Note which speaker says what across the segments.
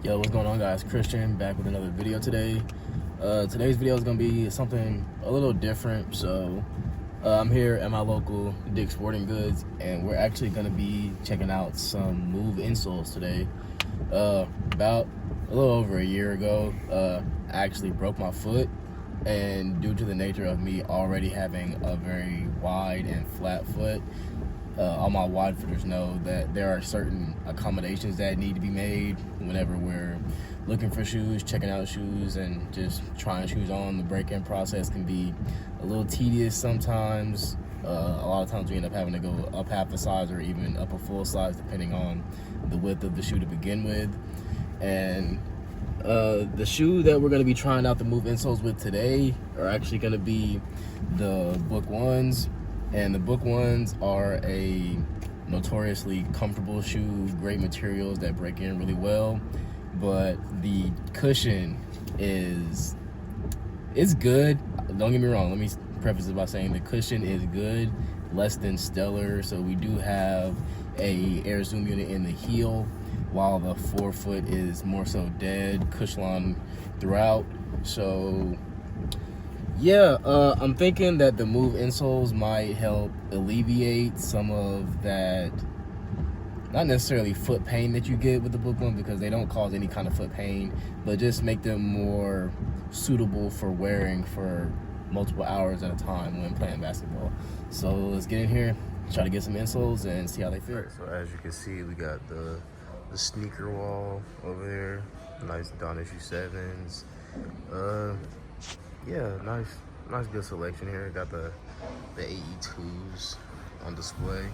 Speaker 1: Yo, what's going on, guys? Christian back with another video today. Today's video is gonna be something a little different. So I'm here at my local Dick's Sporting Goods, and we're actually gonna be checking out some Move insoles today. About a little over a year ago, I actually broke my foot, and due to the nature of me already having a very wide and flat foot, all my wide footers know that there are certain accommodations that need to be made whenever we're looking for shoes, checking out shoes, and just trying shoes on. The break-in process can be a little tedious sometimes. A lot of times we end up having to go up half a size or even up a full size depending on the width of the shoe to begin with. And the shoe that we're going to be trying out the Move insoles with today are actually going to be the Book Ones. And the Book Ones are a notoriously comfortable shoe, great materials that break in really well, but the cushion is good. Don't get me wrong, let me preface it by saying the cushion is good, less than stellar. So we do have a air zoom unit in the heel, while the forefoot is more so dead, Cushlon throughout. So yeah, I'm thinking that the Move insoles might help alleviate some of that, not necessarily foot pain that you get with the Book One, because they don't cause any kind of foot pain, but just make them more suitable for wearing for multiple hours at a time when playing basketball. So let's get in here, try to get some insoles and see how they fit.
Speaker 2: So as you can see, we got the sneaker wall over there, nice Dawn issue 7s. Yeah, nice good selection here. Got the AE2s on display.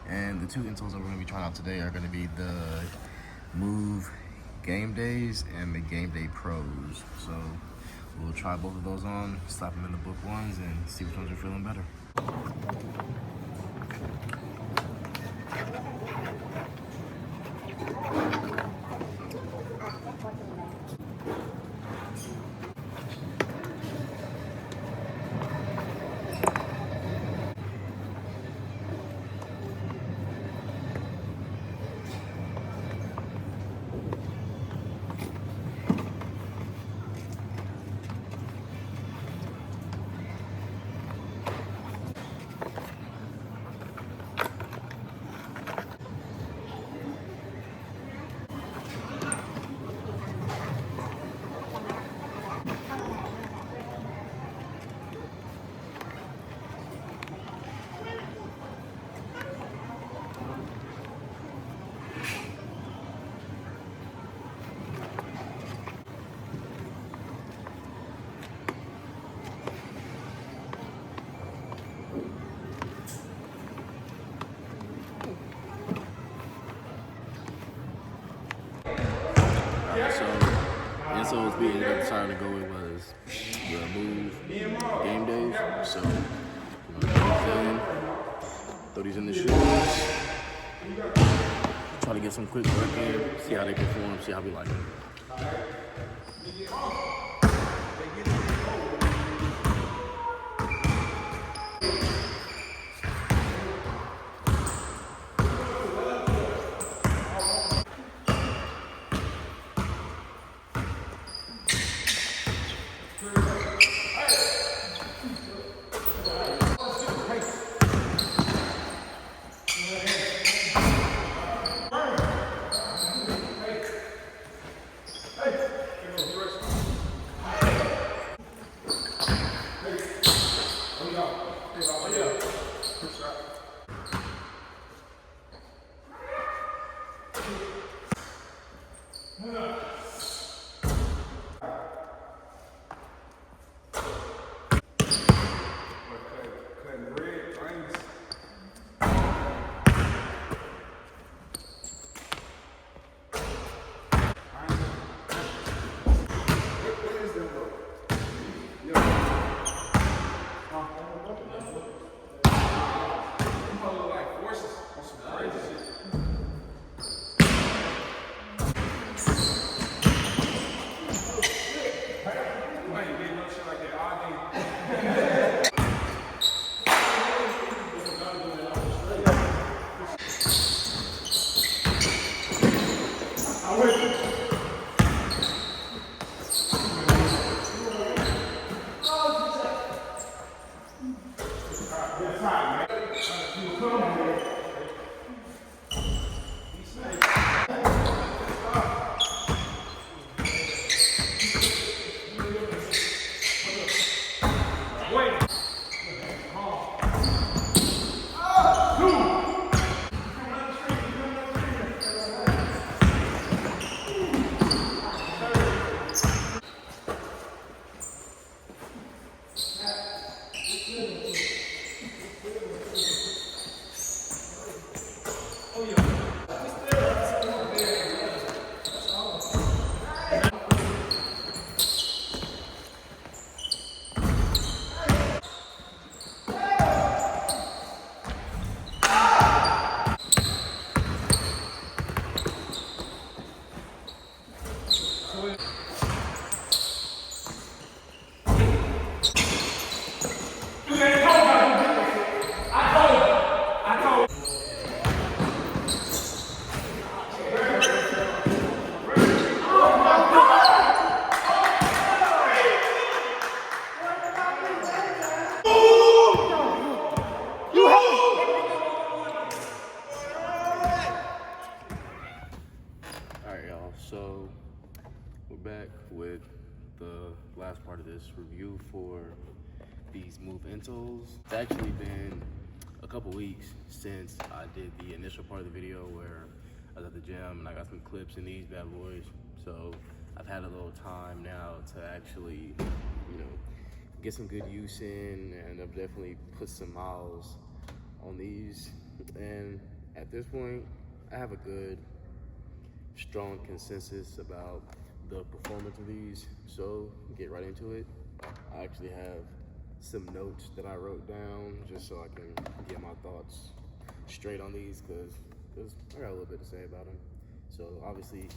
Speaker 2: And the two insoles that we're gonna be trying out today are gonna be the Move Game Days and the Game Day Pros. So we'll try both of those on, slap them in the Book Ones, and see which ones are feeling better. So insoles we ended up deciding to go with was the Move Game Days. So throw these in the shoes, try to get some quick work in, see how they perform, see how we like them.
Speaker 1: Alright, y'all, so we're back with the last part of this review for these Move insoles. It's actually been a couple weeks since I did the initial part of the video where I was at the gym and I got some clips in these bad boys. So I've had a little time now to actually, get some good use in, and I've definitely put some miles on these. And at this point, I have a good, strong consensus about the performance of these. So get right into it. I actually have some notes that I wrote down just so I can get my thoughts straight on these, because I got a little bit to say about them. So obviously,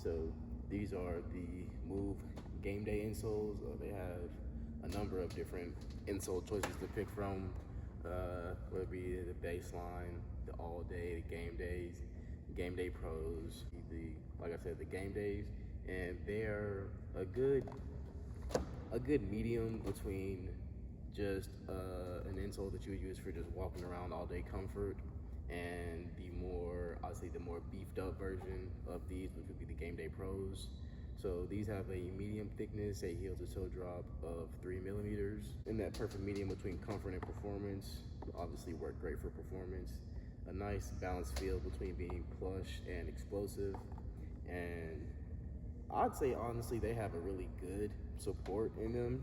Speaker 1: so these are the Move Game Day insoles. They have a number of different insole choices to pick from, whether it be the baseline, the all day, the game days, game day pros, like I said, the game days, and they're a good medium between just an insole that you would use for just walking around all day comfort, and the more beefed up version of these, which would be the game day pros. So these have a medium thickness, a heel to toe drop of 3 millimeters. In that perfect medium between comfort and performance, obviously work great for performance. A nice balanced feel between being plush and explosive. And I'd say honestly they have a really good support in them.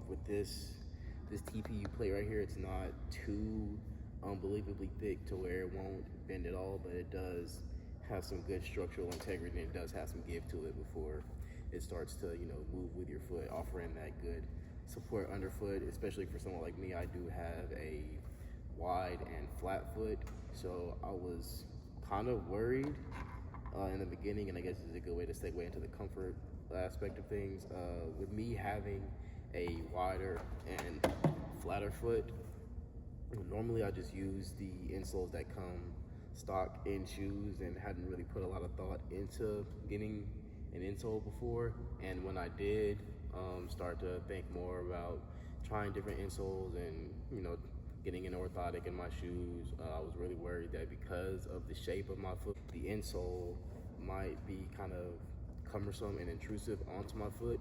Speaker 1: With this TPU plate right here, it's not too unbelievably thick to where it won't bend at all, but it does have some good structural integrity, and it does have some give to it before it starts to move with your foot, offering that good support underfoot. Especially for someone like me, I do have a wide and flat foot, so I was kind of worried in the beginning, and I guess it's a good way to segue into the comfort aspect of things. With me having a wider and flatter foot, normally I just use the insoles that come stock in shoes and hadn't really put a lot of thought into getting an insole before. And when I did start to think more about trying different insoles and getting an orthotic in my shoes, I was really worried that because of the shape of my foot, the insole might be kind of cumbersome and intrusive onto my foot.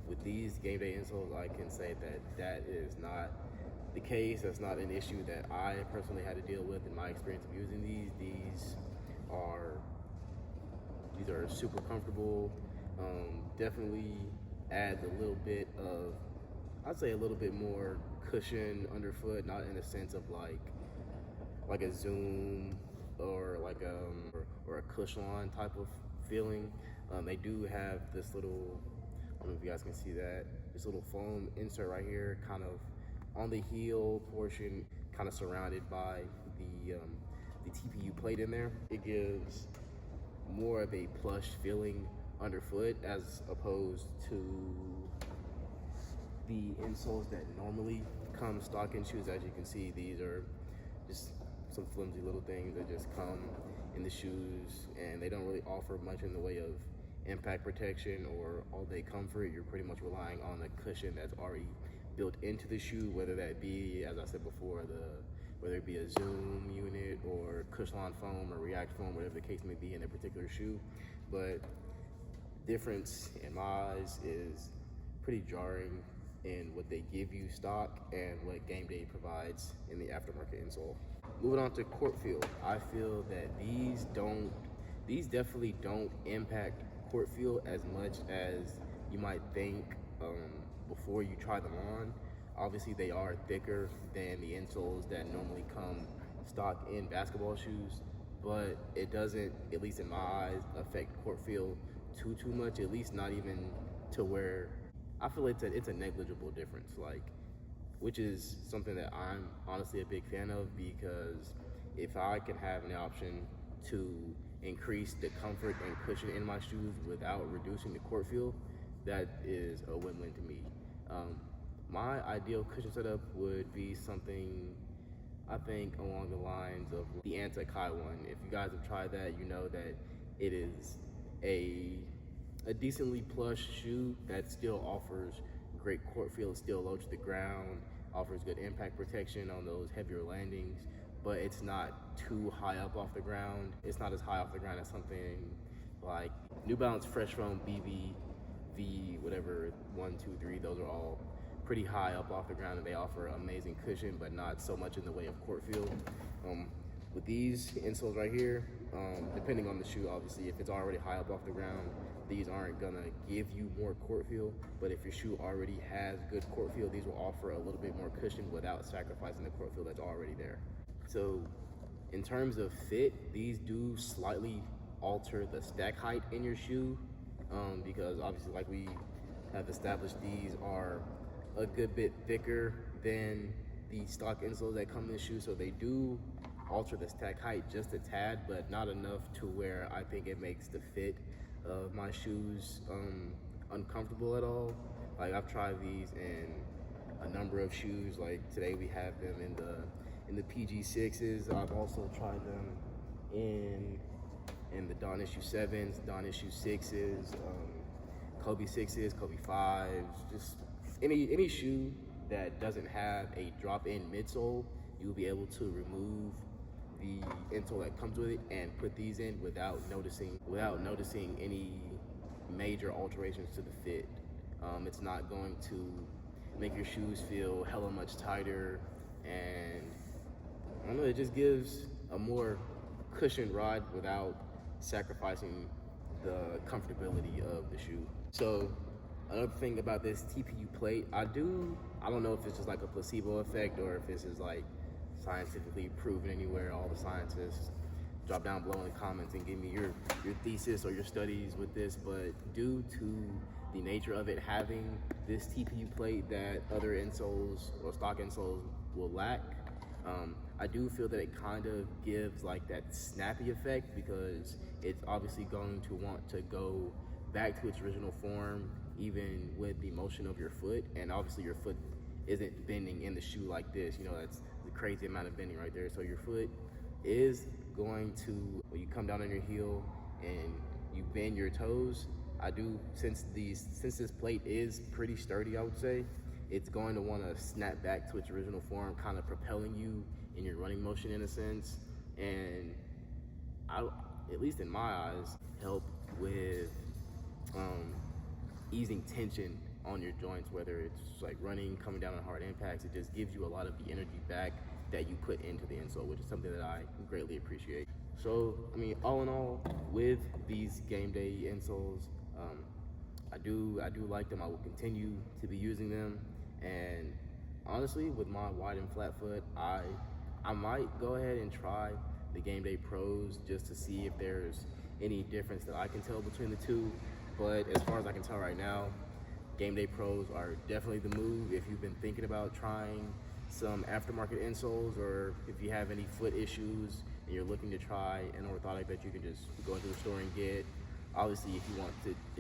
Speaker 1: With these game day insoles, I can say that is not the case. That's not an issue that I personally had to deal with in my experience of using these. These are super comfortable. Definitely adds a little bit of, I'd say a little bit more cushion underfoot, not in the sense of like a Zoom or like or a Cushlon type of feeling. They do have this little, I don't know if you guys can see that, this little foam insert right here, kind of on the heel portion, kind of surrounded by the TPU plate in there. It gives more of a plush feeling underfoot as opposed to the insoles that normally come stock in shoes. As you can see, these are just some flimsy little things that just come in the shoes, and they don't really offer much in the way of impact protection or all-day comfort. You're pretty much relying on a cushion that's already built into the shoe, whether that be, as I said before, whether it be a Zoom unit or Cushlon foam or React foam, whatever the case may be in a particular shoe. But difference in my eyes is pretty jarring in what they give you stock and what Game Day provides in the aftermarket insole. Moving on to court feel, I feel that these definitely don't impact court feel as much as you might think before you try them on. Obviously, they are thicker than the insoles that normally come stock in basketball shoes, but it doesn't, at least in my eyes, affect court feel too much. At least not even to where I feel it's a negligible difference, which is something that I'm honestly a big fan of, because if I can have an option to increase the comfort and cushion in my shoes without reducing the court feel, that is a win-win to me. My ideal cushion setup would be something, I think, along the lines of the anti-Kai one. If you guys have tried that, you know that it is a decently plush shoe that still offers great court feel, still low to the ground, offers good impact protection on those heavier landings, but it's not too high up off the ground. It's not as high off the ground as something like New Balance Fresh Foam BB V, whatever, 1, 2, 3, those are all pretty high up off the ground, and they offer amazing cushion, but not so much in the way of court feel. With these insoles right here, depending on the shoe, obviously, if it's already high up off the ground, these aren't gonna give you more court feel, but if your shoe already has good court feel, these will offer a little bit more cushion without sacrificing the court feel that's already there. So in terms of fit, these do slightly alter the stack height in your shoe, because obviously, like we have established, these are a good bit thicker than the stock insoles that come in the shoe, so they do alter the stack height just a tad, but not enough to where I think it makes the fit of my shoes uncomfortable at all. Like, I've tried these in a number of shoes. Like today we have them in the PG6s. I've also tried them in the Dawn Issue 7s, Dawn Issue 6s, Kobe 6s, Kobe 5s, just any shoe that doesn't have a drop-in midsole. You'll be able to remove the insole that comes with it and put these in without noticing any major alterations to the fit. It's not going to make your shoes feel hella much tighter, and I don't know, it just gives a more cushioned ride without sacrificing the comfortability of the shoe. So another thing about this TPU plate, I don't know if it's just like a placebo effect or if this is like scientifically proven anywhere. All the scientists, drop down below in the comments and give me your thesis or your studies with this, but due to the nature of it having this TPU plate that other insoles or stock insoles will lack, I do feel that it kind of gives like that snappy effect, because it's obviously going to want to go back to its original form even with the motion of your foot, and obviously your foot isn't bending in the shoe like this. You know, that's the crazy amount of bending right there. So your foot is going to, when you come down on your heel and you bend your toes, since this plate is pretty sturdy, I would say, it's going to want to snap back to its original form, kind of propelling you in your running motion in a sense. And at least in my eyes, help with easing tension on your joints, whether it's like running, coming down on hard impacts. It just gives you a lot of the energy back that you put into the insole, which is something that I greatly appreciate. So, I mean, all in all, with these game day insoles, I do like them. I will continue to be using them. And honestly, with my wide and flat foot, I might go ahead and try the Game Day Pros just to see if there's any difference that I can tell between the two. But as far as I can tell right now, Game Day Pros are definitely the move if you've been thinking about trying some aftermarket insoles, or if you have any foot issues and you're looking to try an orthotic that you can just go into the store and get. Obviously, if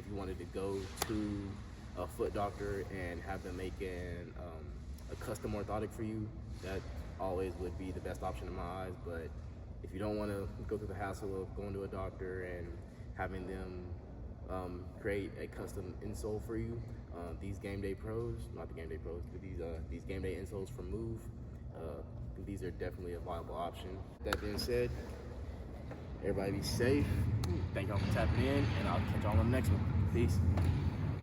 Speaker 1: you wanted to go to a foot doctor and have them make a custom orthotic for you, that always would be the best option in my eyes. But if you don't want to go through the hassle of going to a doctor and having them create a custom insole for you, these Game Day Pros, not the Game Day Pros, but these Game Day insoles from Move, these are definitely a viable option. That being said, everybody be safe. Thank y'all for tapping in, and I'll catch y'all on the next one. Peace.